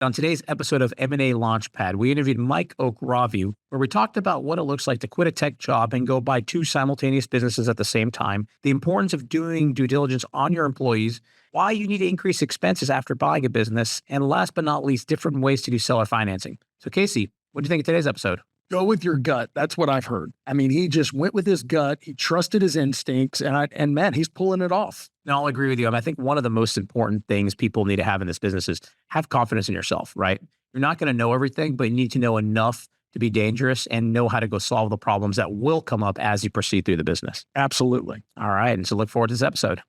On today's episode of M&A Launchpad, we interviewed Mike Okhravi, where we talked about what it looks like to quit a tech job and go buy two simultaneous businesses at the same time, the importance of doing due diligence on your employees, why you need to increase expenses after buying a business, and last but not least, different ways to do seller financing. So Casey, what do you think of today's episode? Go with your gut. That's what I've heard. I mean, he just went with his gut. He trusted his instincts, and man, he's pulling it off. No, I'll agree with you. I think one of the most important things people need to have in this business is have confidence in yourself, right? You're not going to know everything, but you need to know enough to be dangerous and know how to go solve the problems that will come up as you proceed through the business. Absolutely. All right. And so look forward to this episode.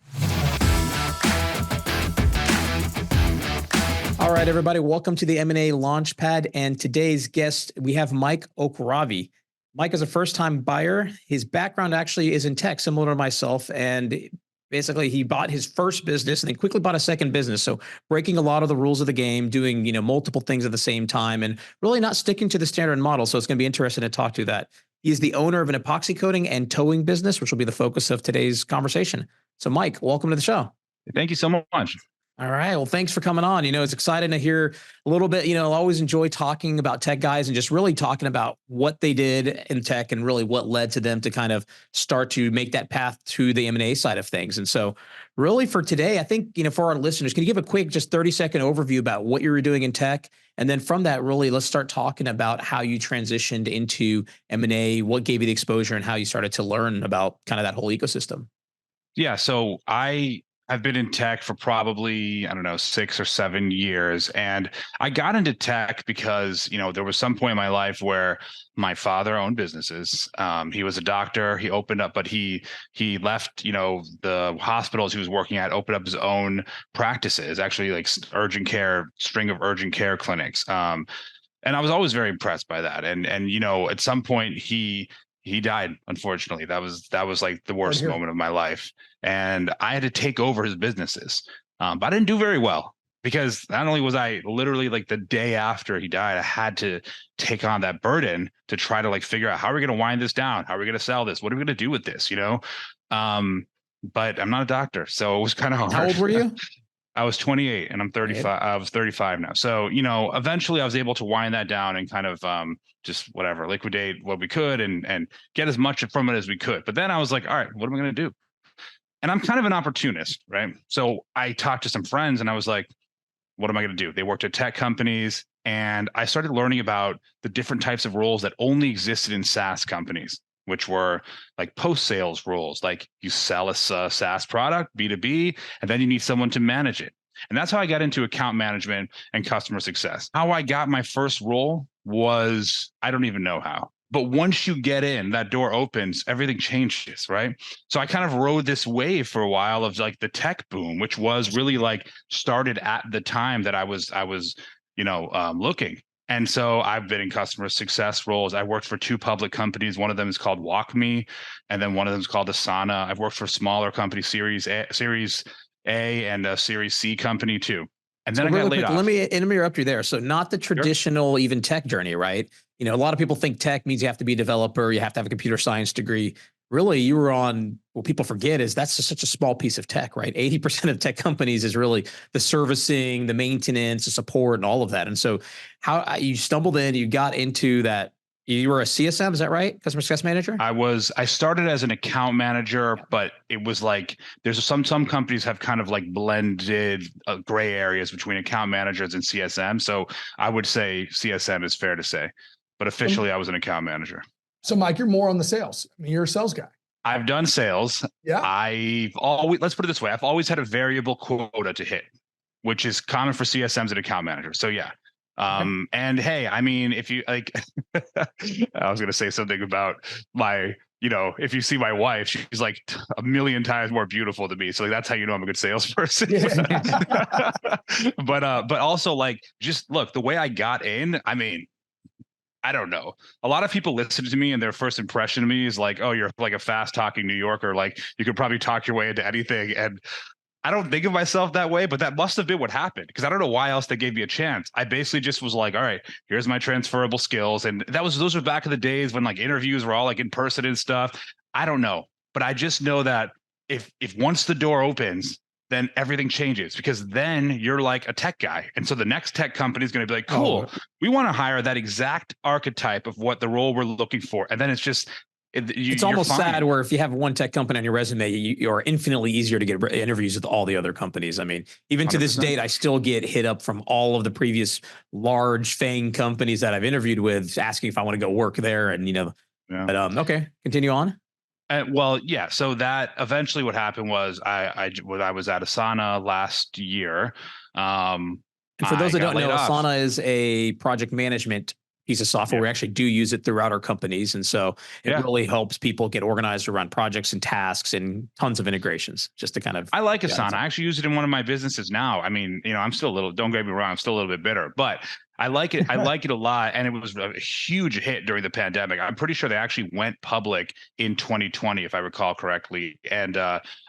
All right, everybody. Welcome to the M&A Launchpad. And today's guest, we have Mike Okhravi. Mike is a first-time buyer. His background actually is in tech, similar to myself. And basically, he bought his first business and then quickly bought a second business. So breaking a lot of the rules of the game, doing multiple things at the same time, and really not sticking to the standard model. So it's going to be interesting to talk to that. He is the owner of an epoxy coating and towing business, which will be the focus of today's conversation. So Mike, welcome to the show. Thank you so much. All right. Well, thanks for coming on. It's exciting to hear a little bit. I always enjoy talking about tech guys and just really talking about what they did in tech and really what led to them to kind of start to make that path to the M&A side of things. And so really for today, I think, for our listeners, can you give a quick, just 30-second overview about what you were doing in tech? And then from that, really, let's start talking about how you transitioned into M&A, what gave you the exposure and how you started to learn about kind of that whole ecosystem. Yeah. So I've been in tech for probably, 6 or 7 years. And I got into tech because, there was some point in my life where my father owned businesses. He was a doctor. He opened up, but he left, the hospitals he was working at, opened up his own practices, actually like string of urgent care clinics. And I was always very impressed by that. And at some point he died, unfortunately. That was like the worst moment of my life. And I had to take over his businesses. But I didn't do very well because not only was I literally like the day after he died, I had to take on that burden to try to like figure out how are we going to wind this down? How are we going to sell this? What are we going to do with this? But I'm not a doctor. So it was kind of hard. How old were you? I was 28 and I'm 35. I was 35 now. So, eventually I was able to wind that down and kind of just whatever, liquidate what we could and get as much from it as we could. But then I was like, all right, what am I going to do? And I'm kind of an opportunist, right? So I talked to some friends and I was like, what am I going to do? They worked at tech companies and I started learning about the different types of roles that only existed in SaaS companies, which were like post-sales roles, like you sell a SaaS product, B2B, and then you need someone to manage it. And that's how I got into account management and customer success. How I got my first role was, I don't even know how. But once you get in, that door opens, everything changes, right? So I kind of rode this wave for a while of like the tech boom, which was really like started at the time that I was looking. And so I've been in customer success roles. I worked for two public companies. One of them is called WalkMe, and then one of them is called Asana. I've worked for smaller companies, Series A and a Series C company too. And then I got laid off. Let me interrupt you there. So not the traditional even tech journey, right? A lot of people think tech means you have to be a developer, you have to have a computer science degree. Really, you were on, what people forget is that's just such a small piece of tech, right? 80% of tech companies is really the servicing, the maintenance, the support, and all of that. And so how you stumbled in, you got into that. You were a CSM, is that right? Customer success manager? I started as an account manager, but it was like, there's some companies have kind of like blended gray areas between account managers and CSM. So I would say CSM is fair to say, but officially I was an account manager. So Mike, you're more on the sales. I mean, you're a sales guy. I've done sales. Yeah. Let's put it this way. I've always had a variable quota to hit, which is common for CSMs and account managers. So yeah. And hey, I mean, if you like, I was going to say something about if you see my wife, she's like a million times more beautiful than me. So like, that's how you know I'm a good salesperson. Yeah. But also like, just look, the way I got in, I mean, I don't know. A lot of people listen to me and their first impression of me is like, oh, you're like a fast talking New Yorker. Like you could probably talk your way into anything. And I don't think of myself that way, but that must have been what happened because I don't know why else they gave me a chance. I basically just was like, all right, here's my transferable skills. And those were back in the days when like interviews were all like in person and stuff. I don't know, but I just know that if once the door opens, then everything changes, because then you're like a tech guy. And so the next tech company is going to be like, cool, we want to hire that exact archetype of what the role we're looking for. And then it's just, it's almost sad where if you have one tech company on your resume, you're infinitely easier to get interviews with all the other companies. I mean, even to 100%. This date, I still get hit up from all of the previous large FANG companies that I've interviewed with asking if I want to go work there. And, but okay, continue on. Well, yeah. So that eventually what happened was I was at Asana last year. And for those that don't know, Asana is a project management piece of software. We actually do use it throughout our companies. And so it really helps people get organized around projects and tasks and tons of integrations, just to kind of. I like Asana. I actually use it in one of my businesses now. I mean, I'm still a little, don't get me wrong, I'm still a little bit bitter, but I like it. I like it a lot. And it was a huge hit during the pandemic. I'm pretty sure they actually went public in 2020, if I recall correctly. And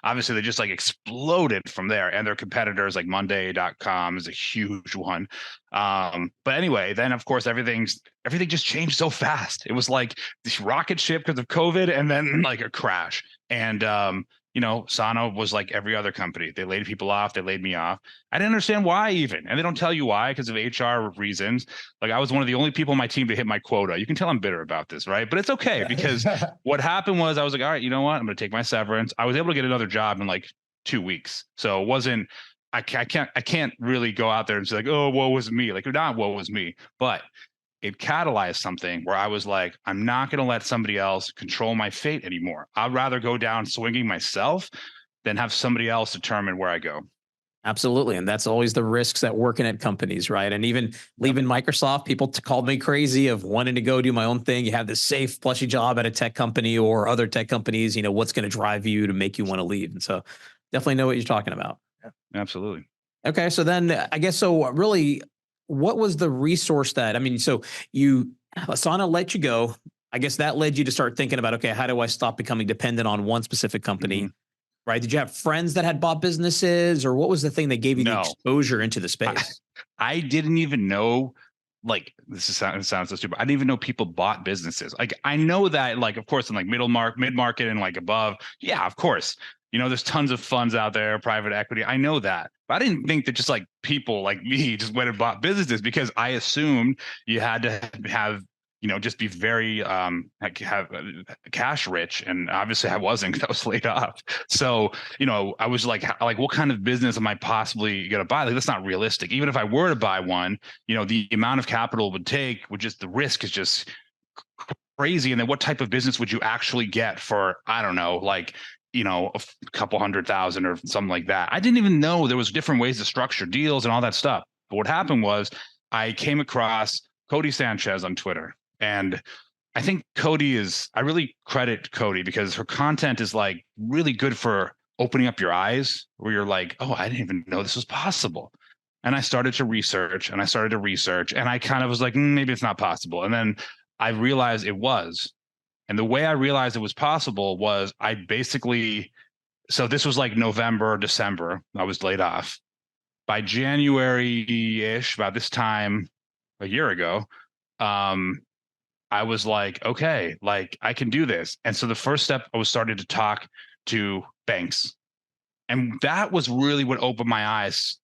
obviously they just like exploded from there. And their competitors like Monday.com is a huge one. But anyway, then of course, everything just changed so fast. It was like this rocket ship because of COVID and then like a crash. And Asana was like every other company. They laid people off. They laid me off. I didn't understand why even. And they don't tell you why because of HR reasons. Like I was one of the only people on my team to hit my quota. You can tell I'm bitter about this, right? But it's okay because what happened was I was like, all right, you know what? I'm going to take my severance. I was able to get another job in like 2 weeks. So it wasn't, I can't really go out there and say like, oh, woe was me. Like not woe was me, but it catalyzed something where I was like, I'm not going to let somebody else control my fate anymore. I'd rather go down swinging myself than have somebody else determine where I go. Absolutely. And that's always the risks that working at companies, right? And even leaving Microsoft, people called me crazy of wanting to go do my own thing. You have this safe, plushy job at a tech company or other tech companies, what's going to drive you to make you want to leave. And so definitely know what you're talking about. Yeah, absolutely. Okay. So then I guess, really, what was the resource that, so Asana let you go. I guess that led you to start thinking about, okay, how do I stop becoming dependent on one specific company, right? Did you have friends that had bought businesses, or what was the thing that gave you the exposure into the space? I didn't even know, like, it sounds so stupid. I didn't even know people bought businesses. Like, I know that, like, of course, in like mid-market and like above. Yeah, of course. There's tons of funds out there, private equity. I know that. But I didn't think that just like people like me just went and bought businesses, because I assumed you had to have, just be very have cash rich. And obviously I wasn't, because I was laid off. So, I was like, what kind of business am I possibly going to buy? Like, that's not realistic. Even if I were to buy one, the amount of capital it would take, the risk is just crazy. And then what type of business would you actually get for, I don't know, like, a couple 100,000 or something like that. I didn't even know there was different ways to structure deals and all that stuff. But what happened was I came across Cody Sanchez on Twitter. And I think I really credit Cody, because her content is like really good for opening up your eyes, where you're like, oh, I didn't even know this was possible. And I started to research and I kind of was like, maybe it's not possible. And then I realized it was. And the way I realized it was possible was so this was like November, December, I was laid off. By January-ish, about this time a year ago, I was like, okay, like I can do this. And so the first step, I was starting to talk to banks. And that was really what opened my eyes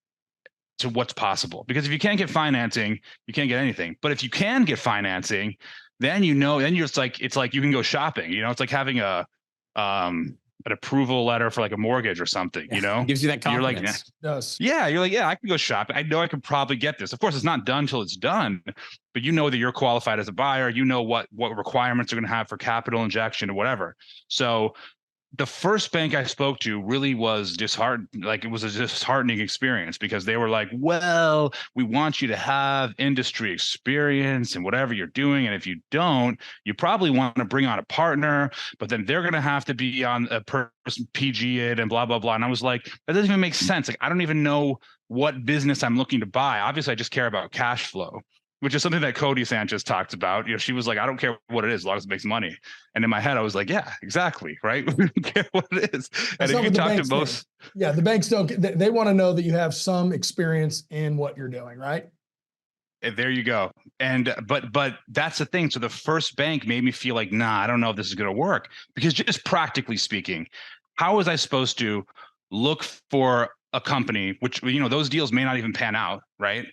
to what's possible. Because if you can't get financing, you can't get anything. But if you can get financing, then it's like you can go shopping. It's like having an approval letter for like a mortgage or something. It gives you that confidence. You're like, I can go shopping. I know I can probably get this. Of course, it's not done till it's done, but that you're qualified as a buyer. What requirements are going to have for capital injection or whatever. So the first bank I spoke to really was disheartened. Like, it was a disheartening experience, because they were like, well, we want you to have industry experience and whatever you're doing. And if you don't, you probably want to bring on a partner, but then they're going to have to be on a person PG it and blah, blah, blah. And I was like, that doesn't even make sense. Like, I don't even know what business I'm looking to buy. Obviously, I just care about cash flow, which is something that Cody Sanchez talked about. She was like, I don't care what it is, as long as it makes money. And in my head, I was like, yeah, exactly. Right. We don't care what it is. And if you talk to most. Yeah. The banks they want to know that you have some experience in what you're doing. Right. And there you go. And, but that's the thing. So the first bank made me feel like, nah, I don't know if this is going to work, because just practically speaking, how was I supposed to look for a company, which, you know, those deals may not even pan out, right?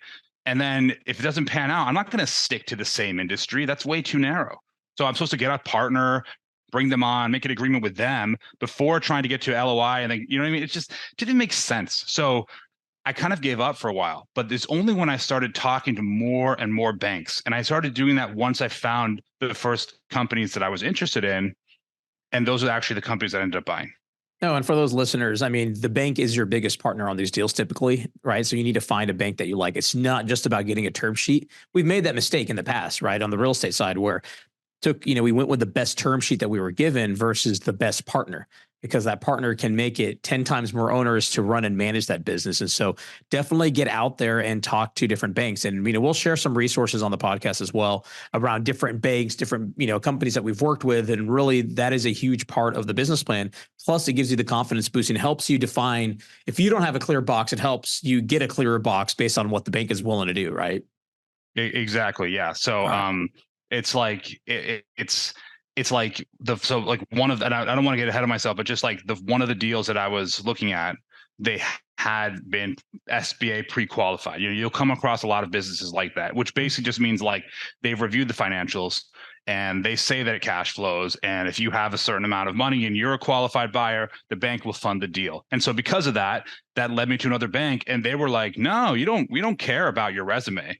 And then if it doesn't pan out, I'm not going to stick to the same industry. That's way too narrow. So I'm supposed to get a partner, bring them on, make an agreement with them before trying to get to LOI. And then, you know what I mean? It just didn't make sense. So I kind of gave up for a while, but it's only when I started talking to more and more banks. And I started doing that once I found the first companies that I was interested in. And those are actually the companies that I ended up buying. No, and for those listeners, I mean, the bank is your biggest partner on these deals typically, right? So you need to find a bank that you like. It's not just about getting a term sheet. We've made that mistake in the past, right? On the real estate side where we went with the best term sheet that we were given versus the best partner, because that partner can make it 10 times more onerous to run and manage that business. And so definitely get out there and talk to different banks. And, we'll share some resources on the podcast as well around different banks, different, companies that we've worked with. And really that is a huge part of the business plan. Plus it gives you the confidence boost and helps you define, if you don't have a clear box, it helps you get a clearer box based on what the bank is willing to do. Right. Exactly. Yeah. So, it's like it's like one of, and I don't want to get ahead of myself, but just like one of the deals that I was looking at, they had been SBA pre-qualified. You'll come across a lot of businesses like that, which basically just means like they've reviewed the financials and they say that it cash flows. And if you have a certain amount of money and you're a qualified buyer, the bank will fund the deal. And so because of that led me to another bank, and they were like, no, we don't care about your resume.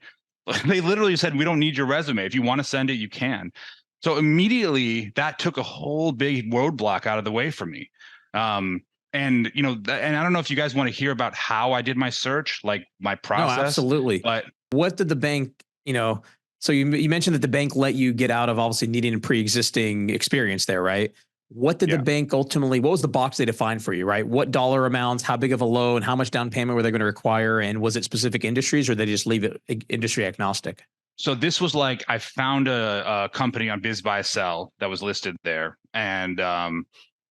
They literally said, we don't need your resume. If you want to send it, you can. So immediately that took a whole big roadblock out of the way for me. And I don't know if you guys want to hear about how I did my search, like my process. No, absolutely. But what did the bank, so you mentioned that the bank let you get out of obviously needing a pre-existing experience there, right? What did the bank ultimately, what was the box they defined for you, right? What dollar amounts, how big of a loan, how much down payment were they going to require? And was it specific industries or they just leave it industry agnostic? So this was like, I found a company on Biz Buy Sell that was listed there. And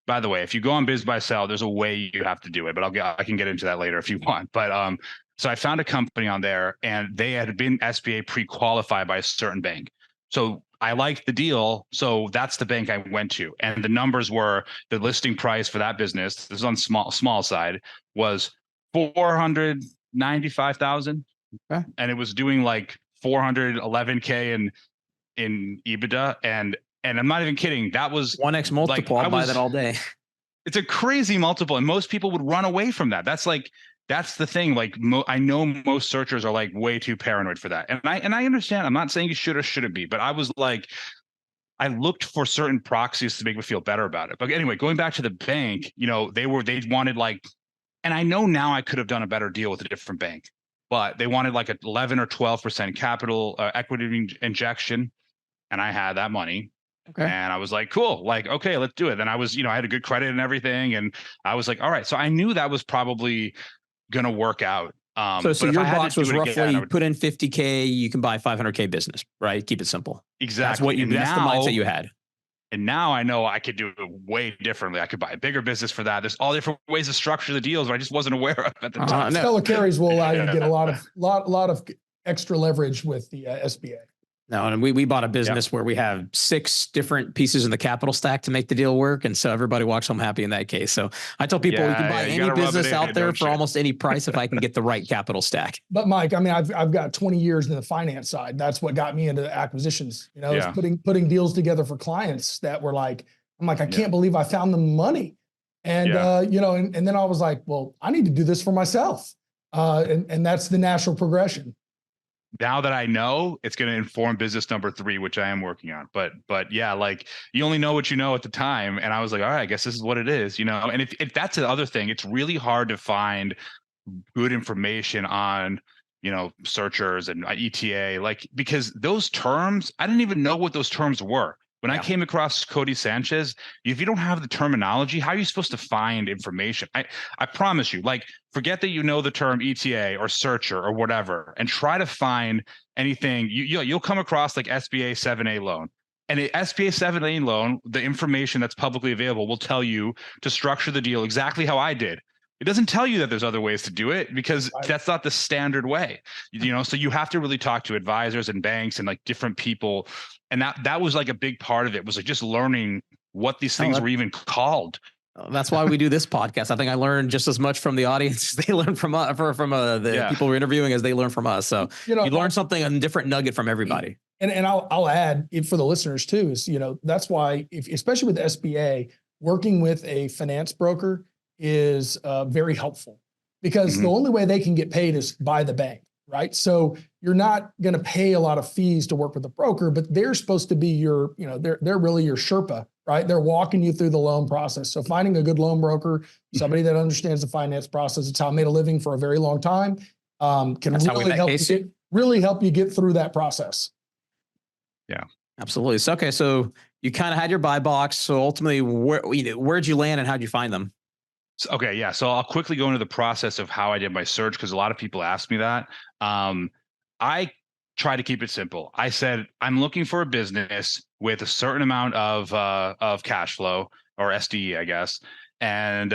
by the way, if you go on Biz Buy Sell, there's a way you have to do it, but I can get into that later if you want. But so I found a company on there and they had been SBA pre-qualified by a certain bank. So I liked the deal. So that's the bank I went to. And the numbers were, the listing price for that business, this is on small side, was $495,000. Okay. And it was doing like 411K in EBITDA. And I'm not even kidding. That was 1x multiple. I'll buy that all day. It's a crazy multiple. And most people would run away from that. That's the thing. Like I know most searchers are like way too paranoid for that. And I understand. I'm not saying you should or shouldn't be, but I was like, I looked for certain proxies to make me feel better about it. But anyway, going back to the bank, they wanted like, and I know now I could have done a better deal with a different bank, but they wanted like an 11 or 12% capital equity injection. And I had that money. Okay. And I was like, cool, like, okay, let's do it. And I was, I had a good credit and everything. And I was like, all right. So I knew that was probably going to work out. So your box was roughly, you put in 50K, you can buy 500K business, right? Keep it simple. Exactly. That's the mindset you had. And now I know I could do it way differently. I could buy a bigger business for that. There's all different ways to structure the deals I just wasn't aware of at the time. Stellar carries will allow you to get a lot of extra leverage with the SBA. No, and we bought a business where we have 6 different pieces in the capital stack to make the deal work. And so everybody walks home happy in that case. So I tell people you can buy any business out there for almost any price if I can get the right capital stack. But Mike, I mean, I've got 20 years in the finance side. That's what got me into acquisitions. It's putting deals together for clients that were like, I'm like, I can't believe I found the money. And, and then I was like, well, I need to do this for myself. And that's the natural progression. Now that I know, it's going to inform business number 3, which I am working on. But yeah, like you only know what you know at the time. And I was like, all right, I guess this is what it is, And if that's the other thing, it's really hard to find good information on, searchers and ETA, like, because those terms, I didn't even know what those terms were. When I came across Cody Sanchez, if you don't have the terminology, how are you supposed to find information? I promise you, like, forget that you know the term ETA or searcher or whatever, and try to find anything. You'll come across like SBA 7A loan. And an SBA 7A loan, the information that's publicly available will tell you to structure the deal exactly how I did. It doesn't tell you that there's other ways to do it because that's not the standard way, so you have to really talk to advisors and banks and like different people. And that was like a big part of it, was like just learning what these things were even called. That's why we do this podcast. I think I learned just as much from the audience as they learn from the people we're interviewing as they learn from us. So you learn something, a different nugget from everybody. And I'll add for the listeners too, is, that's why, especially with the SBA, working with a finance broker is very helpful, because the only way they can get paid is by the bank, right? So you're not going to pay a lot of fees to work with a broker, but they're supposed to be your, they're really your Sherpa, right? They're walking you through the loan process. So finding a good loan broker, somebody that understands the finance process, it's how I made a living for a very long time, can really help you get through that process. Yeah, absolutely. So, okay. So you kind of had your buy box. So ultimately, where'd you land and how'd you find them? Okay. Yeah. So I'll quickly go into the process of how I did my search, because a lot of people ask me that. I try to keep it simple. I said, I'm looking for a business with a certain amount of cash flow, or SDE, I guess. And,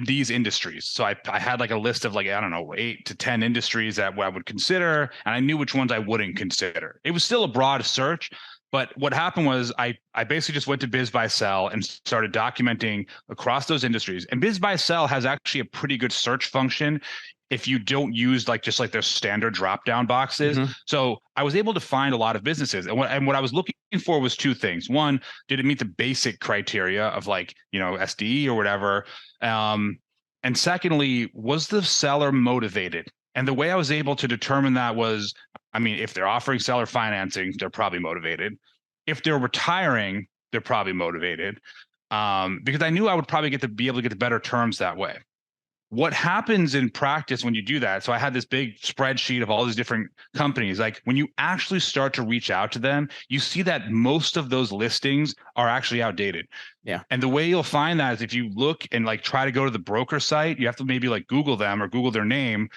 these industries. So I had like a list of 8 to 10 industries that I would consider, and I knew which ones I wouldn't consider. It was still a broad search, but what happened was I basically just went to Biz Buy Sell and started documenting across those industries. And Biz Buy Sell has actually a pretty good search function if you don't use just their standard drop down boxes. So I was able to find a lot of businesses. And what I was looking for was two things. One, did it meet the basic criteria of SDE or whatever? And secondly, was the seller motivated? And the way I was able to determine that was, if they're offering seller financing, they're probably motivated. If they're retiring, they're probably motivated. Because I knew I would probably be able to get the better terms that way. What happens in practice when you do that? So I had this big spreadsheet of all these different companies. When you actually start to reach out to them, you see that most of those listings are actually outdated. Yeah. And the way you'll find that is if you look and try to go to the broker site, you have to maybe Google them or Google their name.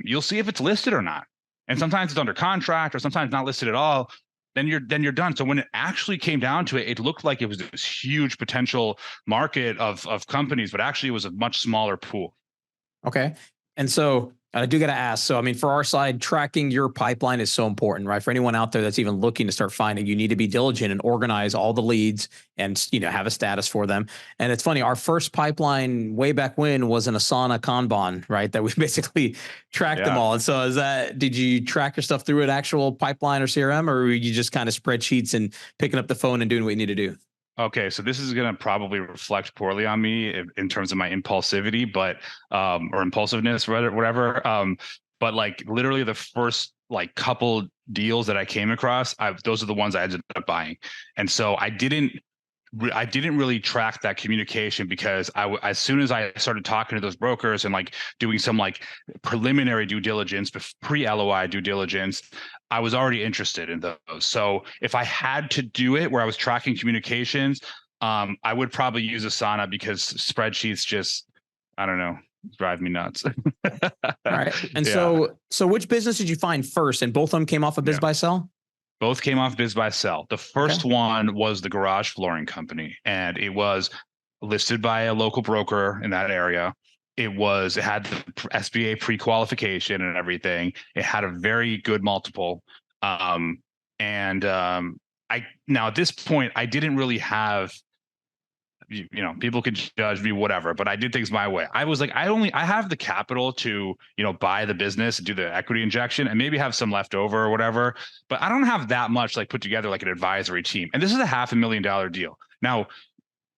You'll see if it's listed or not. And sometimes it's under contract, or sometimes not listed at all. Then you're done. So when it actually came down to it, it looked like it was this huge potential market of companies, but actually it was a much smaller pool. Okay. And so I do got to ask. So, for our side, tracking your pipeline is so important, right? For anyone out there that's even looking to start finding, you need to be diligent and organize all the leads and, have a status for them. And it's funny, our first pipeline way back when was an Asana Kanban, right? That we basically tracked them all. And so did you track your stuff through an actual pipeline or CRM, or were you just kind of spreadsheets and picking up the phone and doing what you need to do? Okay, so this is going to probably reflect poorly on me in terms of my impulsivity, but or impulsiveness, whatever. But literally the first couple deals that I came across, those are the ones I ended up buying, and so I didn't really track that communication, because as soon as I started talking to those brokers and doing some preliminary due diligence, pre-LOI due diligence, I was already interested in those. So if I had to do it where I was tracking communications, I would probably use Asana, because spreadsheets just, I don't know, drive me nuts. All right. And so which business did you find first? And both of them came off of Biz Buy Sell? Both came off Biz Buy Sell. The first one was the Garage Flooring Company, and it was listed by a local broker in that area. It had the SBA pre-qualification and everything. It had a very good multiple. Now at this point, I didn't really have, people could judge me, whatever, but I did things my way. I was I have the capital to, buy the business and do the equity injection and maybe have some left over or whatever, but I don't have that much put together an advisory team. And this is a $500,000 deal. Now,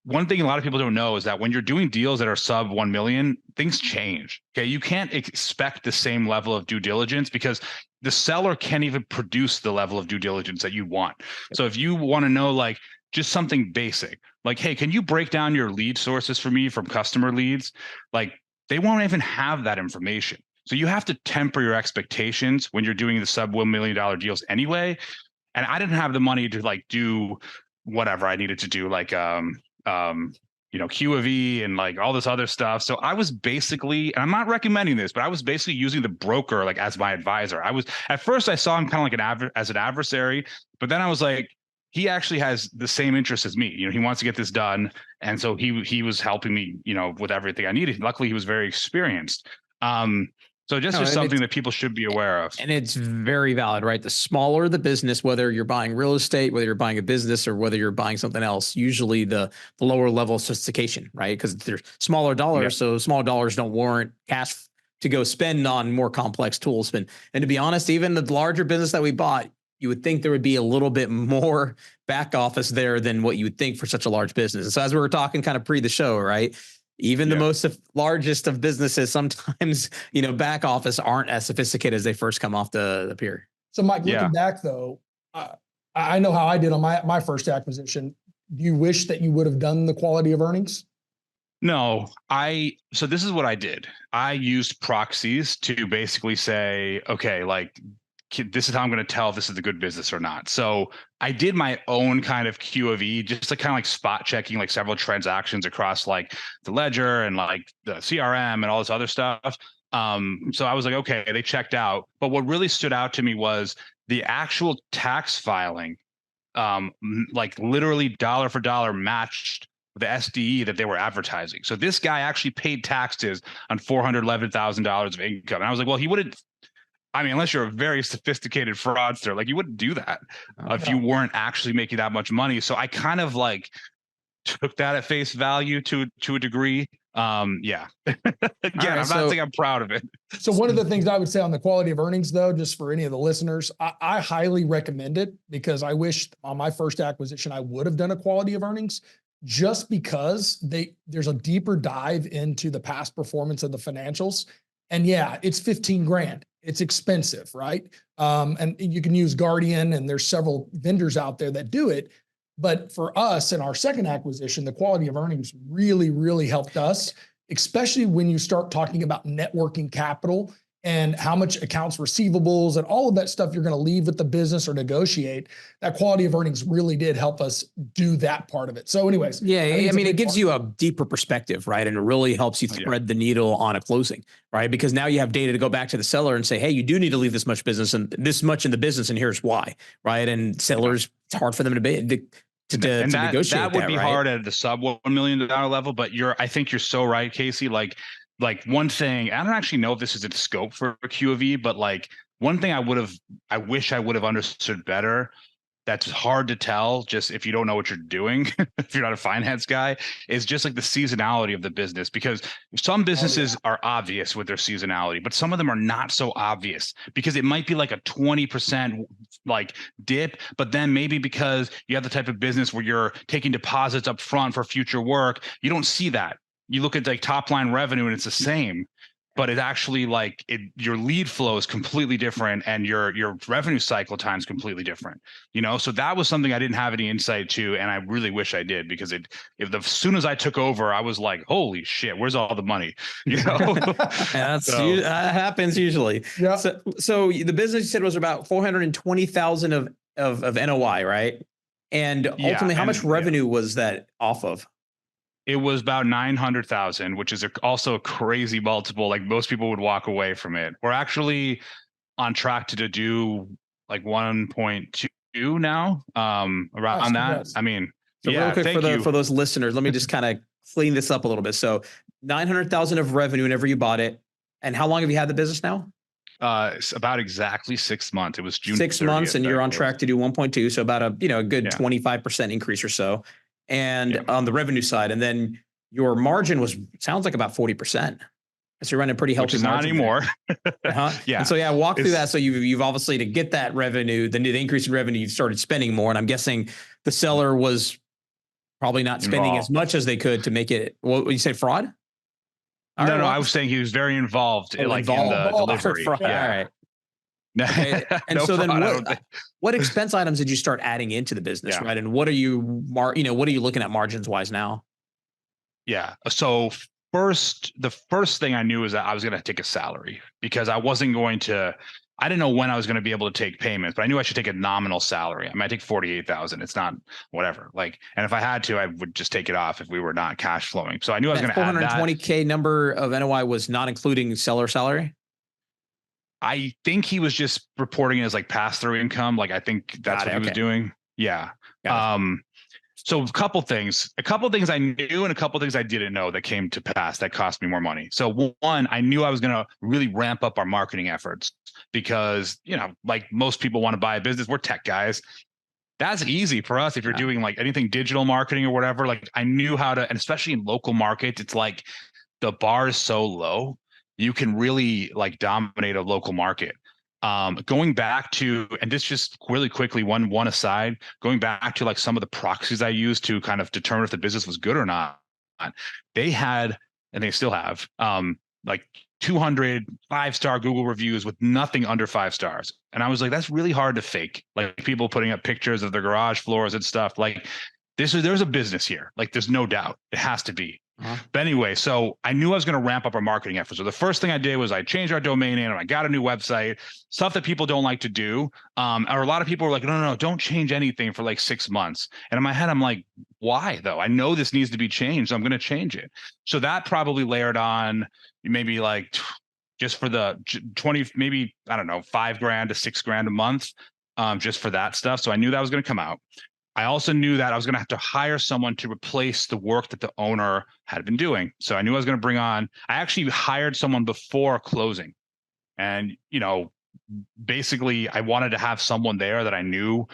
one thing a lot of people don't know is that when you're doing deals that are sub 1 million, things change. Okay. You can't expect the same level of due diligence, because the seller can't even produce the level of due diligence that you want. So if you want to know just something basic, hey, can you break down your lead sources for me from customer leads? They won't even have that information. So you have to temper your expectations when you're doing the sub $1 million deals anyway. And I didn't have the money to do whatever I needed to do, Q of E and all this other stuff. So I was basically, and I'm not recommending this, but I was basically using the broker as my advisor. At first I saw him kind of as an adversary, but then I was he actually has the same interest as me. He wants to get this done. And so he was helping me, with everything I needed. Luckily he was very experienced. So just something that people should be aware of. And it's very valid, right? The smaller the business, whether you're buying real estate, whether you're buying a business, or whether you're buying something else, usually the lower level of sophistication, right? Because they're smaller dollars, so small dollars don't warrant cash to go spend on more complex tools. And to be honest, even the larger business that we bought, you would think there would be a little bit more back office there than what you would think for such a large business. And so as we were talking kind of pre the show, right? Even the most largest of businesses, sometimes, back office aren't as sophisticated as they first come off the pier. So Mike, looking back though, I know how I did on my first acquisition. Do you wish that you would have done the quality of earnings? No, so this is what I did. I used proxies to basically say, okay, like, this is how I'm going to tell if this is a good business or not. So I did my own kind of Q of E, just to kind of like spot checking like several transactions across like the ledger and like the CRM and all this other stuff. So I was like, okay, they checked out. But what really stood out to me was the actual tax filing, like literally dollar for dollar matched the SDE that they were advertising. So this guy actually paid taxes on $411,000 of income. And I was like, well, he wouldn't. I mean, unless you're a very sophisticated fraudster, like you wouldn't do that if you weren't actually making that much money. So I kind of like took that at face value to a degree. Again, I'm not saying I'm proud of it. So one of the things I would say on the quality of earnings, though, just for any of the listeners, I highly recommend it, because I wish on my first acquisition I would have done a quality of earnings, just because there's a deeper dive into the past performance of the financials. And yeah, it's 15 grand. It's expensive, right? And you can use Guardian, and there's several vendors out there that do it. But for us in our second acquisition, the quality of earnings really, really helped us, especially when you start talking about net working capital and how much accounts receivables and all of that stuff you're going to leave with the business or negotiate. That quality of earnings really did help us do that part of it. So anyways. Yeah. I mean, it gives you a deeper perspective, right? And it really helps you thread the needle on a closing, right? Because now you have data to go back to the seller and say, hey, you do need to leave this much business and this much in the business, and here's why, right? And sellers, it's hard for them to negotiate. That would be hard at the sub $1 million level, but I think you're so right, Casey. Like one thing, I don't actually know if this is in scope for Q of E, but like one thing I wish I would have understood better, that's hard to tell just if you don't know what you're doing, if you're not a finance guy, is just like the seasonality of the business. Because some businesses are obvious with their seasonality, but some of them are not so obvious, because it might be like a 20% like dip, but then maybe because you have the type of business where you're taking deposits up front for future work, you don't see that. You look at like top line revenue and it's the same, but it actually your lead flow is completely different and your revenue cycle time is completely different, So that was something I didn't have any insight to, and I really wish I did, because as soon as I took over, I was like, holy shit, where's all the money? That happens usually. Yeah. So the business you said was about 420,000 of NOI, right? And ultimately, how much revenue was that off of? It was about 900,000, which is also a crazy multiple. Like most people would walk away from it. We're actually on track to do like 1.2 now, around that. I mean, so real quick for those listeners, let me just kind of clean this up a little bit. So 900,000 of revenue whenever you bought it. And how long have you had the business now? It's about exactly 6 months. It was June 6 months, and you're on track to do 1.2. So about a good 25% increase or so. And on the revenue side, and then your margin sounds like about 40%. So you're running pretty healthy margin. Not anymore. Yeah. And so walk through that. So you've obviously, to get that revenue, the increase in revenue, you've started spending more. And I'm guessing the seller was probably not spending as much as they could to make it. What you say, fraud? No, I was saying he was very involved, in the delivery. Fraud. Yeah. All right. Okay. And so then what expense items did you start adding into the business, right? And what are you looking at margins wise now? Yeah. So the first thing I knew is that I was going to take a salary, because I didn't know when I was going to be able to take payments, but I knew I should take a nominal salary. I might take 48,000. It's not whatever. And if I had to, I would just take it off if we were not cash flowing. So I knew I was going to add that. 420K number of NOI was not including seller salary? I think he was just reporting it as like pass-through income. I think that's what he was doing. Yeah. So a couple things I knew and a couple things I didn't know that came to pass that cost me more money. So one, I knew I was going to really ramp up our marketing efforts because, like most people want to buy a business, we're tech guys. That's easy for us if you're doing like anything digital marketing or whatever. Like I knew how to, and especially in local markets, it's like the bar is so low, you can really like dominate a local market. Going back to, and this just really quickly, one aside, going back to like some of the proxies I used to kind of determine if the business was good or not, they had, and they still have, like 200 5-star Google reviews with nothing under 5 stars. And I was like, that's really hard to fake. Like people putting up pictures of their garage floors and stuff. Like there's a business here. Like there's no doubt it has to be. But anyway, so I knew I was going to ramp up our marketing efforts. So the first thing I did was I changed our domain name and I got a new website, stuff that people don't like to do. Or a lot of people were like, no, don't change anything for like 6 months. And in my head, I'm like, why though? I know this needs to be changed. So I'm going to change it. So that probably layered on maybe like just for the 20, maybe, I don't know, $5,000 to $6,000 a month, just for that stuff. So I knew that was going to come out. I also knew that I was going to have to hire someone to replace the work that the owner had been doing. So I knew I was going to bring on, I actually hired someone before closing. And, basically I wanted to have someone there that I knew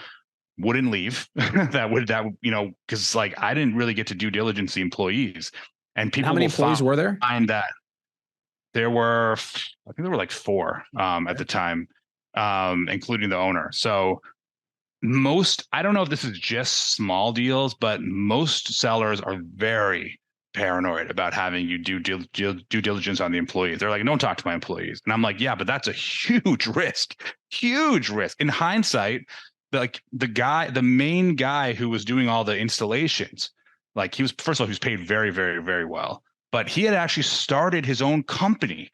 wouldn't leave because like I didn't really get to due diligence the employees. And people, how many employees were there? Find that there were, I think there were like 4 at the time, including the owner. So I don't know if this is just small deals, but most sellers are very paranoid about having you do due diligence on the employees. They're like, don't talk to my employees. And I'm like, yeah, but that's a huge risk. In hindsight, the main guy who was doing all the installations, like first of all, he was paid very, very, very well, but he had actually started his own company,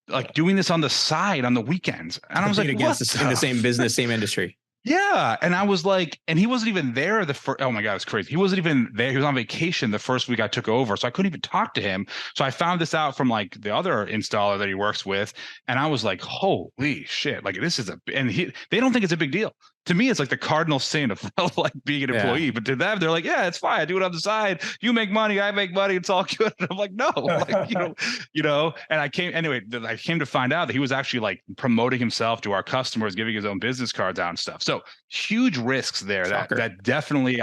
like doing this on the side on the weekends. And I was like, in the same business, same industry. Yeah. And I was like, and he wasn't even there oh my God, it's crazy. He wasn't even there. He was on vacation the first week I took over. So I couldn't even talk to him. So I found this out from like the other installer that he works with. And I was like, holy shit. Like this is they don't think it's a big deal. To me, it's like the cardinal sin of like being an employee, but to them, they're like, yeah, it's fine. I do it on the side. You make money. I make money. It's all good. And I'm like, no, like, and I came to find out that he was actually like promoting himself to our customers, giving his own business cards out and stuff. So huge risks there that definitely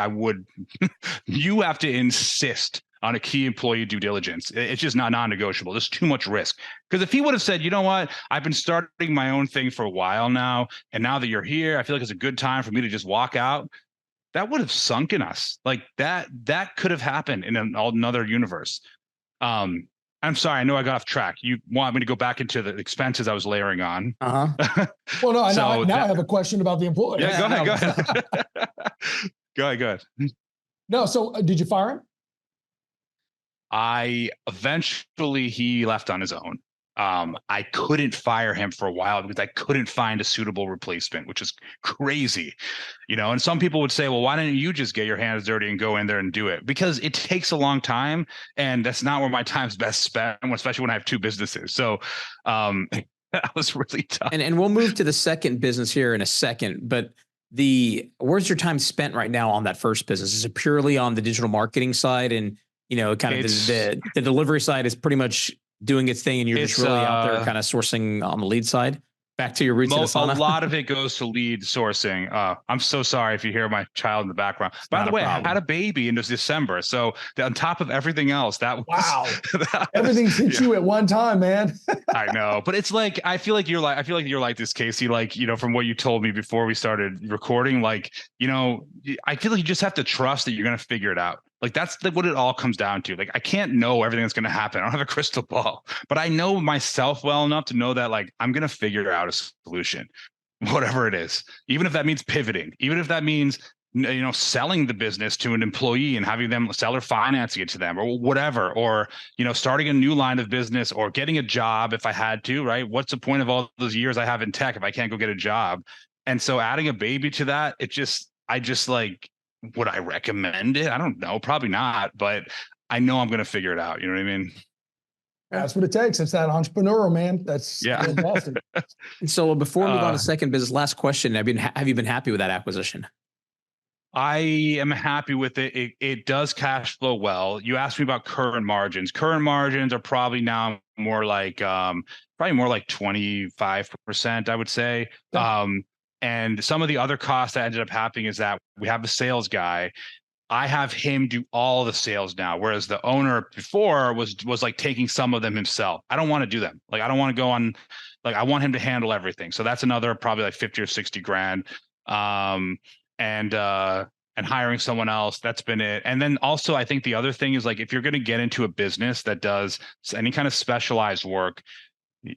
you have to insist on a key employee due diligence. It's just not non-negotiable. There's too much risk. Because if he would have said, you know what, I've been starting my own thing for a while now, and now that you're here, I feel like it's a good time for me to just walk out, that would have sunken us. Like that could have happened in another universe. I'm sorry, I know I got off track. You want me to go back into the expenses I was layering on? Well, no, now I have a question about the employee. Yeah, go ahead. Go ahead. No, so did you fire him? He left on his own. I couldn't fire him for a while because I couldn't find a suitable replacement, which is crazy, and some people would say, well, why didn't you just get your hands dirty and go in there and do it? Because it takes a long time and that's not where my time's best spent, especially when I have 2 businesses. So, that was really tough. And we'll move to the second business here in a second, but where's your time spent right now on that first business? Is it purely on the digital marketing side and kind of the delivery side is pretty much doing its thing and you're just really out there kind of sourcing on the lead side? Back to your roots in the sauna. A lot of it goes to lead sourcing. I'm so sorry if you hear my child in the background. By the way, I had a baby in December. So on top of everything else, wow. Everything's hit you at one time, man. I know. But it's like, I feel like you're like this, Casey, like, from what you told me before we started recording, like, I feel like you just have to trust that you're going to figure it out. Like that's what it all comes down to. Like I can't know everything that's going to happen. I don't have a crystal ball, but I know myself well enough to know that like I'm going to figure out a solution, whatever it is. Even if that means pivoting, even if that means selling the business to an employee and having them seller financing it to them or whatever, or starting a new line of business or getting a job if I had to. Right? What's the point of all those years I have in tech if I can't go get a job? And so adding a baby to that, I just like. Would I recommend it? I don't know, probably not, but I know I'm going to figure it out. You know what I mean? That's what it takes. It's that entrepreneur, man. That's fantastic. So before we move on to second business, last question. Have you been happy with that acquisition? I am happy with it. It does cash flow well. You asked me about current margins. Current margins are probably now more like probably more like 25%, I would say. Okay. And some of the other costs that ended up happening is that we have a sales guy. I have him do all the sales now, whereas the owner before was like taking some of them himself. I don't want to do them. Like I don't want to go on, like I want him to handle everything. So that's another probably like 50 or 60 grand. Um, and hiring someone else, that's been it. And then also I think the other thing is like if you're going to get into a business that does any kind of specialized work,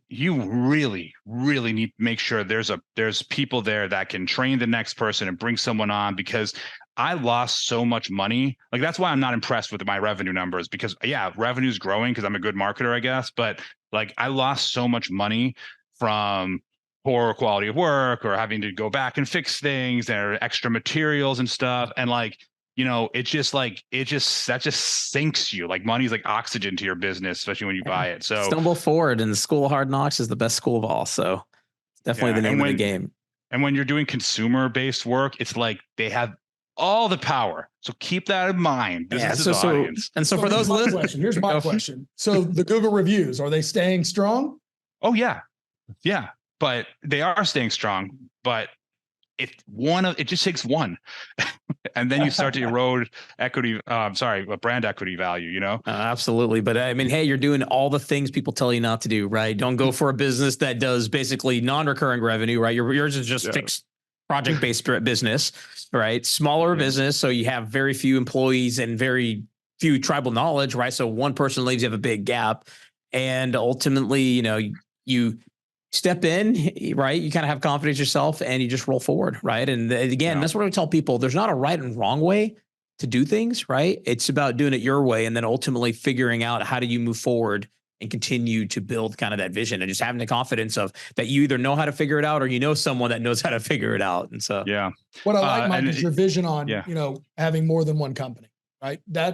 you really, really need to make sure there's people there that can train the next person and bring someone on, because I lost so much money. Like that's why I'm not impressed with my revenue numbers, because yeah, revenue's growing because I'm a good marketer, I guess. But like I lost so much money from poor quality of work or having to go back and fix things and extra materials and stuff. And like, it just that just sinks you. Like money's like oxygen to your business, especially when you buy it. So stumble forward, and the school of hard knocks is the best school of all. So it's definitely the name of the game. And when you're doing consumer based work, it's like they have all the power. So keep that in mind. This is audience. So for those listening, here's my question. So the Google reviews, are they staying strong? Oh yeah. Yeah. But they are staying strong, but it just takes one. And then you start to erode brand equity value, Absolutely. But I mean, hey, you're doing all the things people tell you not to do, right? Don't go for a business that does basically non-recurring revenue, right? Yours is just fixed project-based business, right? Smaller business. So you have very few employees and very few tribal knowledge, right? So one person leaves, you have a big gap. And ultimately, you step in, right? You kind of have confidence yourself and you just roll forward, right? And again, that's what I tell people. There's not a right and wrong way to do things, right? It's about doing it your way and then ultimately figuring out how do you move forward and continue to build kind of that vision and just having the confidence of that you either know how to figure it out or someone that knows how to figure it out. And so, what I like, Mike, is your vision on, having more than one company, right? That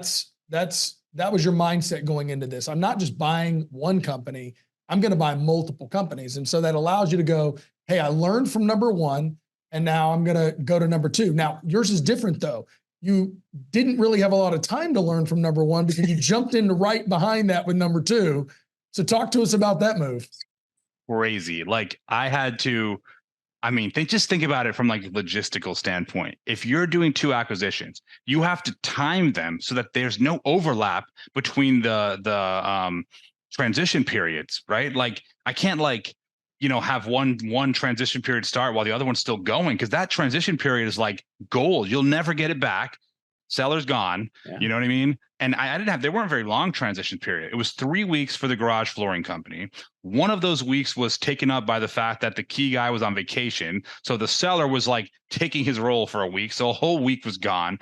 was your mindset going into this. I'm not just buying one company. I'm going to buy multiple companies. And so that allows you to go, hey, I learned from number one, and now I'm going to go to number two. Now, yours is different, though. You didn't really have a lot of time to learn from number one because you jumped into right behind that with number two. So talk to us about that move. Crazy. Like think about it from like a logistical standpoint. If you're doing two acquisitions, you have to time them so that there's no overlap between the transition periods, right? Like I can't have one transition period start while the other one's still going, because that transition period is like gold. You'll never get it back. Seller's gone. Yeah. You know what I mean? And they weren't very long transition period. It was 3 weeks for the garage flooring company. One of those weeks was taken up by the fact that the key guy was on vacation. So the seller was like taking his role for a week. So a whole week was gone.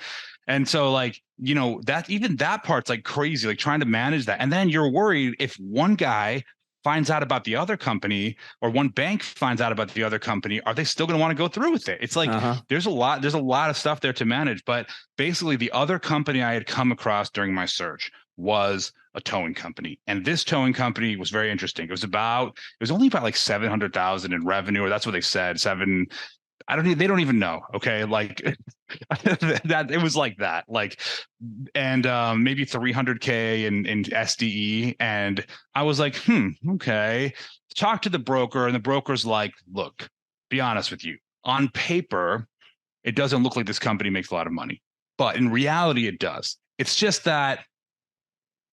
And so that part's like crazy, like trying to manage that. And then you're worried if one guy finds out about the other company or one bank finds out about the other company, are they still going to want to go through with it? It's like, there's a lot of stuff there to manage. But basically the other company I had come across during my search was a towing company. And this towing company was very interesting. It was only about like 700,000 in revenue, or that's what they said. They don't even know. Okay. Like that, it was like that, and maybe 300K in SDE. And I was like, okay. Talk to the broker, and the broker's like, look, be honest with you. On paper, it doesn't look like this company makes a lot of money, but in reality, it does. It's just that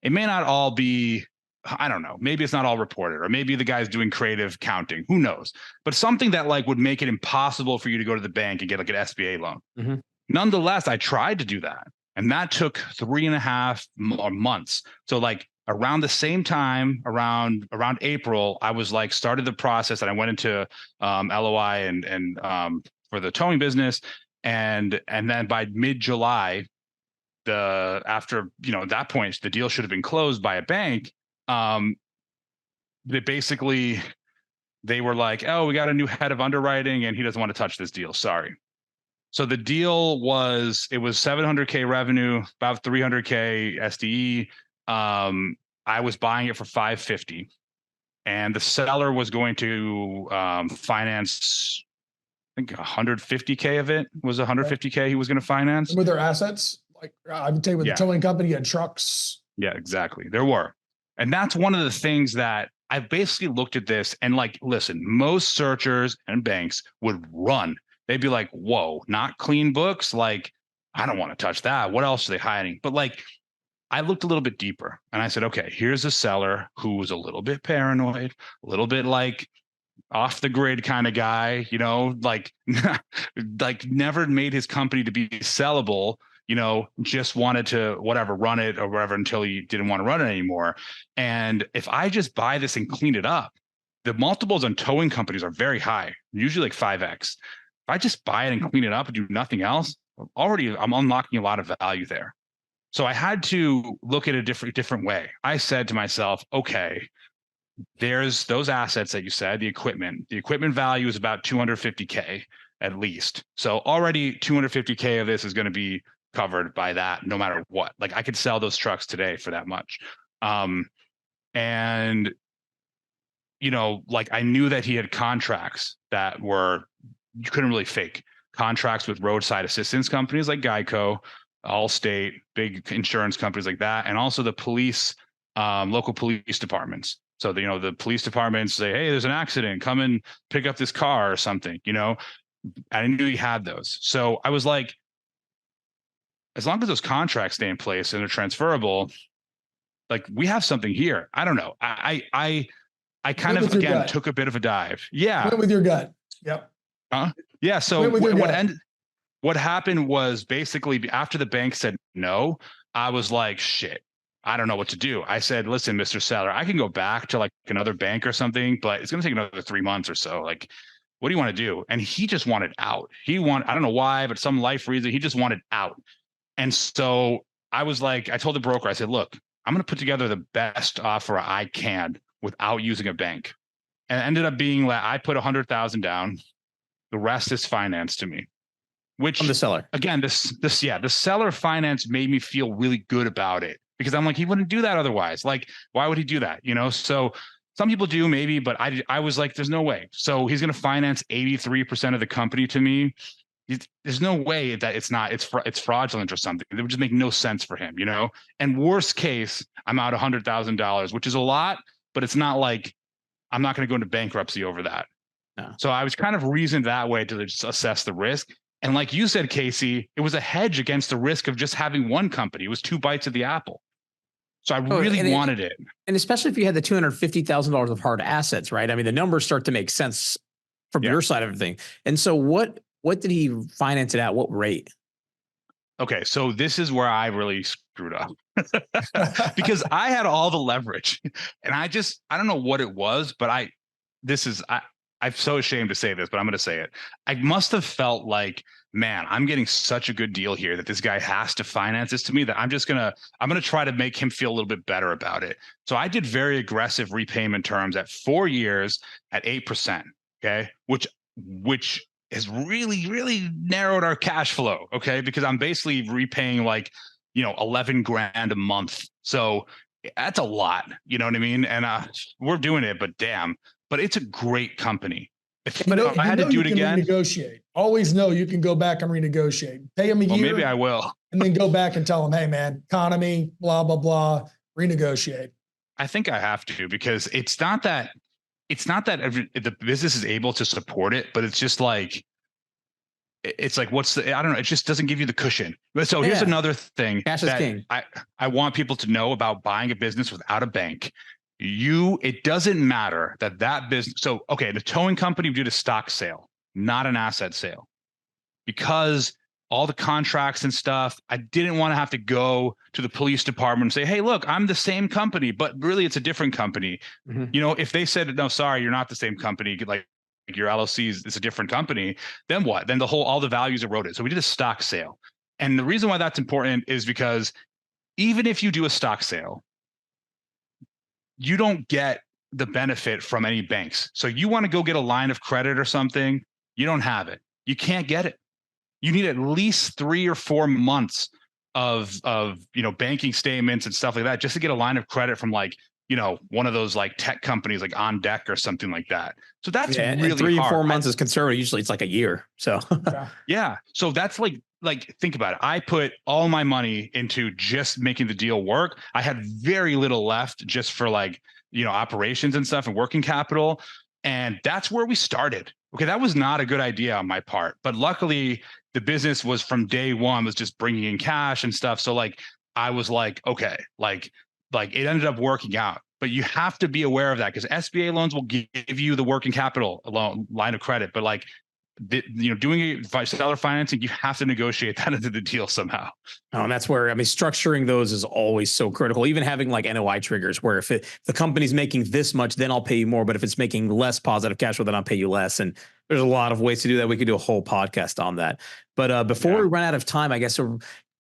it may not all be, I don't know, maybe it's not all reported, or maybe the guy's doing creative counting, who knows, but something that would make it impossible for you to go to the bank and get like an SBA loan. Mm-hmm. Nonetheless, I tried to do that, and that took 3.5 months. So around the same time, around April, I was started the process, and I went into LOI and for the towing business. And then by mid-July, at that point, the deal should have been closed by a bank. They were like, oh, we got a new head of underwriting and he doesn't want to touch this deal. Sorry. So the deal was 700K revenue, about 300K SDE. I was buying it for 550, and the seller was going to finance think 150K of it was 150K he was going to finance. And with their assets, like I would tell you with the towing company, you had trucks. Yeah, exactly. There were. And that's one of the things that I basically looked at this and like, listen, most searchers and banks would run. They'd be like, whoa, not clean books. Like, I don't want to touch that. What else are they hiding? But like, I looked a little bit deeper and I said, okay, here's a seller who was a little bit paranoid, a little bit like off the grid kind of guy, you know, like, like never made his company to be sellable, you know, just wanted to whatever, run it or whatever until he didn't want to run it anymore. And if I just buy this and clean it up, the multiples on towing companies are very high, usually like 5x. If I just buy it and clean it up and do nothing else, I'm unlocking a lot of value there. So I had to look at a different way. I said to myself, okay, there's those assets that you said, the equipment value is about 250K at least. So already 250K of this is going to be covered by that no matter what. Like I could sell those trucks today for that much. And you know, like I knew that he had contracts that were, you couldn't really fake contracts with roadside assistance companies like Geico, Allstate, big insurance companies like that. And also the police, local police departments. So, you know, the police departments say, hey, there's an accident, come and pick up this car or something, you know, I knew he had those. So I was like, as long as those contracts stay in place and they're transferable, like we have something here. I don't know. I kind of, again, took a bit of a dive. Yeah. Went with your gut. Yep. Yeah. So what happened was basically after the bank said no, I was like, shit, I don't know what to do. I said, listen, Mr. Seller, I can go back to like another bank or something, but it's going to take another 3 months or so. Like, what do you want to do? And he just wanted out. I don't know why, but some life reason, he just wanted out. And so I was like, I told the broker, I said, look, I'm going to put together the best offer I can without using a bank. And it ended up being like, I put 100,000 down. The rest is financed to me. Which from the seller. Again, the seller finance made me feel really good about it because I'm like, he wouldn't do that otherwise. Like, why would he do that? You know, so some people do maybe, but I was like, there's no way. So he's going to finance 83% of the company to me. There's no way that it's fraudulent or something. It would just make no sense for him, you know? And worst case, I'm out $100,000, which is a lot, but it's not like I'm not going to go into bankruptcy over that. No. So I was kind of reasoned that way to just assess the risk. And like you said, Casey, it was a hedge against the risk of just having one company. It was 2 bites of the apple. So I really wanted it. And especially if you had the $250,000 of hard assets, right? I mean, the numbers start to make sense from your side of everything. And so what did he finance it at? What rate? Okay, so this is where I really screwed up because I had all the leverage and I don't know what it was, but I'm so ashamed to say this, but I'm going to say it. I must have felt like, man, I'm getting such a good deal here that this guy has to finance this to me that I'm going to try to make him feel a little bit better about it. So I did very aggressive repayment terms at 4 years at 8%. Okay. Which has really, really narrowed our cash flow. Okay. Because I'm basically repaying like, you know, 11 grand a month. So that's a lot, you know what I mean? And we're doing it, but damn. But it's a great company. If I had to do it again, renegotiate. Always know you can go back and renegotiate. Pay them a year. Maybe I will. And then go back and tell them, hey man, economy, blah, blah, blah, renegotiate. I think I have to because it's not that the business is able to support it, but it's just like, it's like, I don't know. It just doesn't give you the cushion. So here's another thing Cash is king. I want people to know about buying a business without a bank. It doesn't matter that business. So, okay, the towing company did a stock sale, not an asset sale, because all the contracts and stuff, I didn't want to have to go to the police department and say, hey, look, I'm the same company, but really it's a different company. Mm-hmm. You know, if they said, no, sorry, you're not the same company, like your LLC is a different company, then what? Then all the values eroded. So we did a stock sale. And the reason why that's important is because even if you do a stock sale, you don't get the benefit from any banks. So you want to go get a line of credit or something, you don't have it. You can't get it. You need at least 3 or 4 months of banking statements and stuff like that just to get a line of credit from like one of those like tech companies like on deck or something like that. So that's really and 3 hard. 4 months is conservative. Usually it's like a year. So yeah. So that's like think about it. I put all my money into just making the deal work. I had very little left just for like, operations and stuff and working capital. And that's where we started. Okay. That was not a good idea on my part, but luckily the business was from day one was just bringing in cash and stuff. So like, I was like, okay, like it ended up working out, but you have to be aware of that because SBA loans will give you the working capital loan line of credit, but like, doing seller financing, you have to negotiate that into the deal somehow. Oh, and that's where, structuring those is always so critical. Even having like NOI triggers where if the company's making this much, then I'll pay you more. But if it's making less positive cash flow, then I'll pay you less. And there's a lot of ways to do that. We could do a whole podcast on that. But before we run out of time, I guess,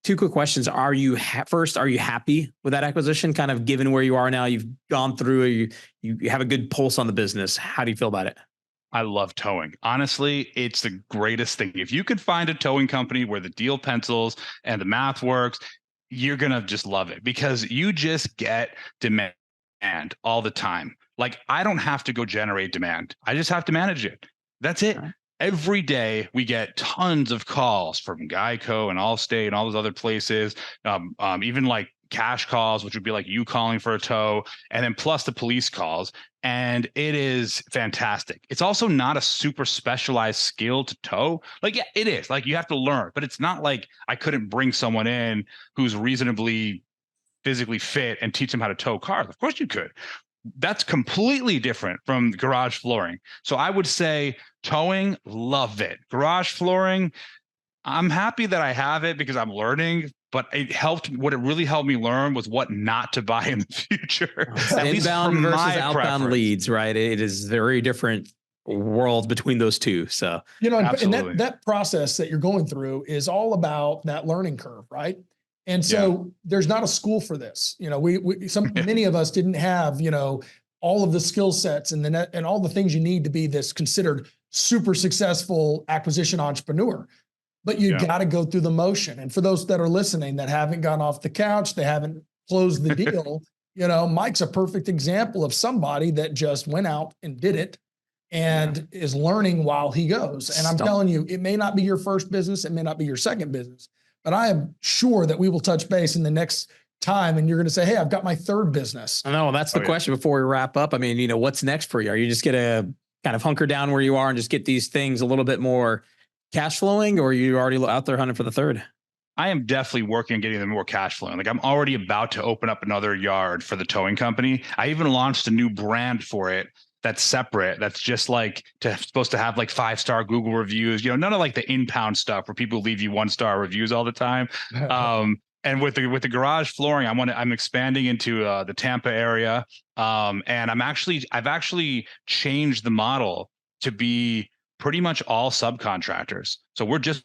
two quick questions. Are you happy with that acquisition? Kind of given where you are now, you've gone through, you have a good pulse on the business. How do you feel about it? I love towing. Honestly, it's the greatest thing. If you could find a towing company where the deal pencils and the math works, you're going to just love it because you just get demand all the time. Like I don't have to go generate demand. I just have to manage it. That's it. Right. Every day we get tons of calls from Geico and Allstate and all those other places, even like cash calls, which would be like you calling for a tow, and then plus the police calls. And it is fantastic. It's also not a super specialized skill to tow. Like, yeah, it is. Like you have to learn, but it's not like I couldn't bring someone in who's reasonably physically fit and teach them how to tow cars. Of course you could. That's completely different from garage flooring. So I would say towing, love it. Garage flooring, I'm happy that I have it because I'm learning, but what it really helped me learn was what not to buy in the future. Inbound versus outbound leads, right? It is very different worlds between those two. So, and that process that you're going through is all about that learning curve, right? And so there's not a school for this. Many of us didn't have, all of the skill sets and and all the things you need to be this considered super successful acquisition entrepreneur. But you got to go through the motion. And for those that are listening that haven't gone off the couch, they haven't closed the deal, Mike's a perfect example of somebody that just went out and did it and is learning while he goes. And I'm telling you, it may not be your first business. It may not be your second business, but I am sure that we will touch base in the next time and you're going to say, hey, I've got my third business. I know that's the question before we wrap up. I mean, what's next for you? Are you just going to kind of hunker down where you are and just get these things a little bit more cash flowing, or are you already out there hunting for the third? I am definitely working on getting them more cash flowing. Like I'm already about to open up another yard for the towing company. I even launched a new brand for it that's separate. That's just like supposed to have like 5-star Google reviews, none of like the impound stuff where people leave you 1-star reviews all the time. And with the garage flooring, I'm expanding into the Tampa area. And I've actually changed the model to be pretty much all subcontractors. So we're just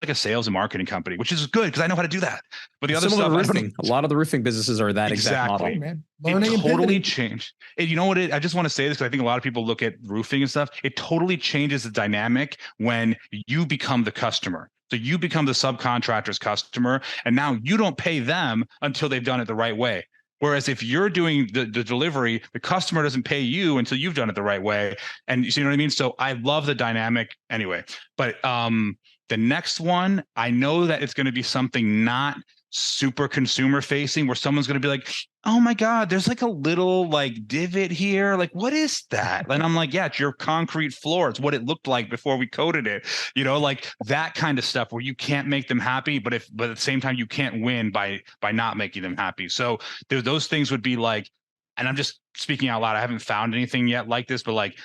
like a sales and marketing company, which is good because I know how to do that. But the other stuff, a lot of the roofing businesses are that exact model. Man. It totally changed. And you know what? I just want to say this because I think a lot of people look at roofing and stuff. It totally changes the dynamic when you become the customer. So you become the subcontractor's customer, and now you don't pay them until they've done it the right way. Whereas if you're doing the delivery, the customer doesn't pay you until you've done it the right way. And you know what I mean? So I love the dynamic anyway. But the next one, I know that it's going to be something not super consumer facing where someone's going to be like, oh my God, there's like a little like divot here. Like, what is that? And I'm like, yeah, it's your concrete floor. It's what it looked like before we coated it, like that kind of stuff where you can't make them happy, but at the same time, you can't win by not making them happy. So those things would be like, and I'm just speaking out loud, I haven't found anything yet like this, but like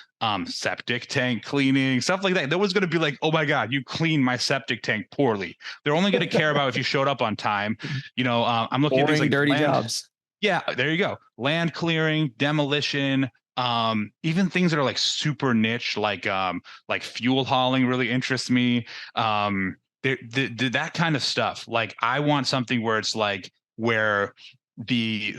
septic tank cleaning, stuff like that. No one's going to be like, oh my God, you cleaned my septic tank poorly. They're only going to care about if you showed up on time. I'm looking at these like dirty jobs. Yeah, there you go. Land clearing, demolition, even things that are like super niche, like fuel hauling really interests me. That kind of stuff. Like I want something where it's like where the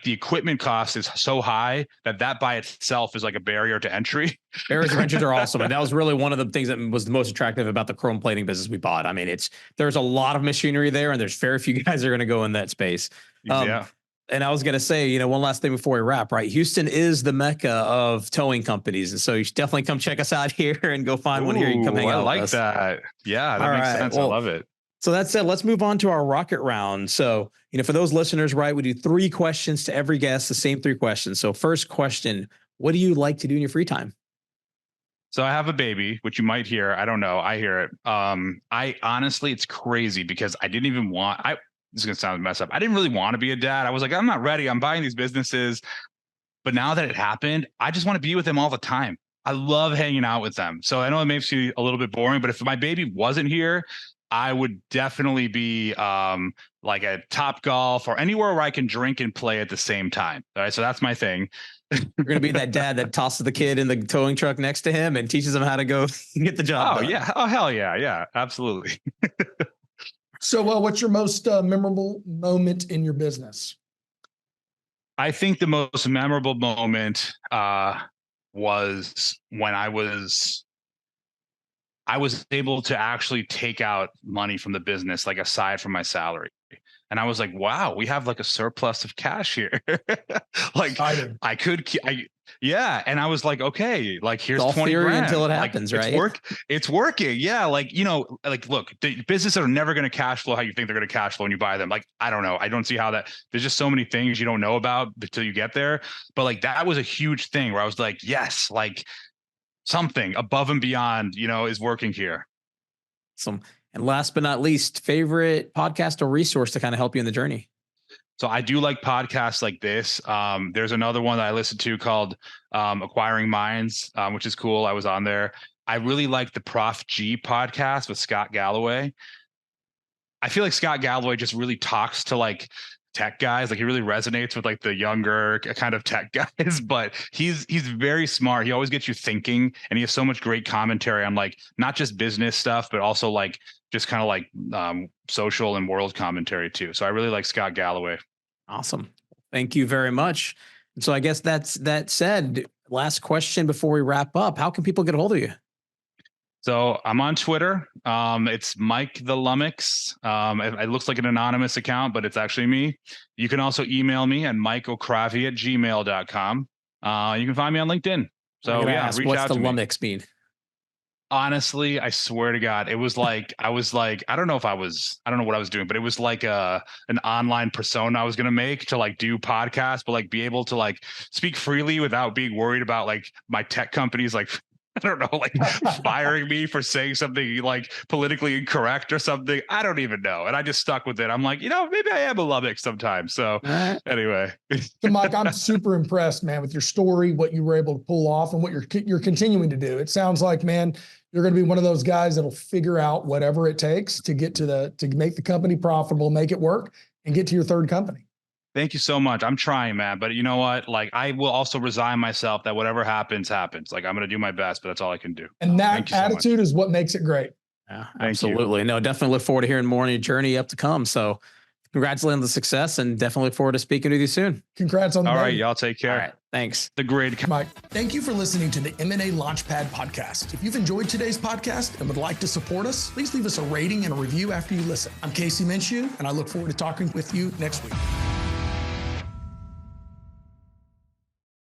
equipment cost is so high that by itself is like a barrier to entry. Barriers to entry are awesome. And that was really one of the things that was the most attractive about the chrome plating business we bought. I mean, there's a lot of machinery there and there's very few guys that are going to go in that space. And I was going to say, one last thing before we wrap, right? Houston is the mecca of towing companies. And so you should definitely come check us out here and go find one here. You can come hang out with us. I like that. Yeah, that makes sense. Well, I love it. So that said, let's move on to our rocket round. So, for those listeners, right, we do 3 questions to every guest, the same 3 questions. So first question, what do you like to do in your free time? So I have a baby, which you might hear. I don't know. I hear it. I honestly, it's crazy because I didn't even want, this is going to sound messed up. I didn't really want to be a dad. I was like, I'm not ready. I'm buying these businesses. But now that it happened, I just want to be with them all the time. I love hanging out with them. So I know it makes you a little bit boring, but if my baby wasn't here, I would definitely be like at Top Golf or anywhere where I can drink and play at the same time. All right. So that's my thing. You're going to be that dad that tosses the kid in the towing truck next to him and teaches him how to go get the job done. Yeah. Oh, hell yeah. Yeah, absolutely. So, what's your most memorable moment in your business? I think the most memorable moment was when I was able to actually take out money from the business, like aside from my salary. And I was like, wow, we have like a surplus of cash here. Like exciting. And I was like, okay, like here's 20 grand until it happens, like, right? It's working. Yeah. Like, look, the businesses are never going to cash flow how you think they're going to cash flow when you buy them. Like, I don't know. I don't see how there's just so many things you don't know about until you get there. But like, that was a huge thing where I was like, yes, like something above and beyond, is working here. And last but not least, favorite podcast or resource to kind of help you in the journey? So I do like podcasts like this. There's another one that I listened to called Acquiring Minds, which is cool. I was on there. I really like the Prof G podcast with Scott Galloway. I feel like Scott Galloway just really talks to like tech guys. Like he really resonates with like the younger kind of tech guys, but he's very smart. He always gets you thinking, and he has so much great commentary on like not just business stuff, but also like just kind of like social and world commentary too. So I really like Scott Galloway. Awesome. Thank you very much. So I guess that said, last question before we wrap up, how can people get a hold of you? So I'm on Twitter. It's Mike the Lummox. It looks like an anonymous account, but it's actually me. You can also email me at mikeokhravi@gmail.com. You can find me on LinkedIn. So reach out to me. What's the Lummox mean? Honestly, I swear to God, it was like, I don't know what I was doing, but it was like an online persona I was going to make to like do podcasts, but like be able to like speak freely without being worried about like my tech companies, like, I don't know, like firing me for saying something like politically incorrect or something. I don't even know. And I just stuck with it. I'm like, maybe I am a Lubbock sometimes. So anyway. So Mike, I'm super impressed, man, with your story, what you were able to pull off and what you're continuing to do. It sounds like, man, you're going to be one of those guys that'll figure out whatever it takes to get to make the company profitable, make it work, and get to your third company. Thank you so much. I'm trying, man. But you know what? Like, I will also resign myself that whatever happens, happens. Like, I'm going to do my best, but that's all I can do. And that attitude is what makes it great. Yeah, absolutely. No, definitely look forward to hearing more on your journey up to come. So congratulations on the success, and definitely look forward to speaking with you soon. Congrats on the All right, y'all take care. All right, thanks. The great Mike. Thank you for listening to the M&A Launchpad Podcast. If you've enjoyed today's podcast and would like to support us, please leave us a rating and a review after you listen. I'm Casey Minshew, and I look forward to talking with you next week.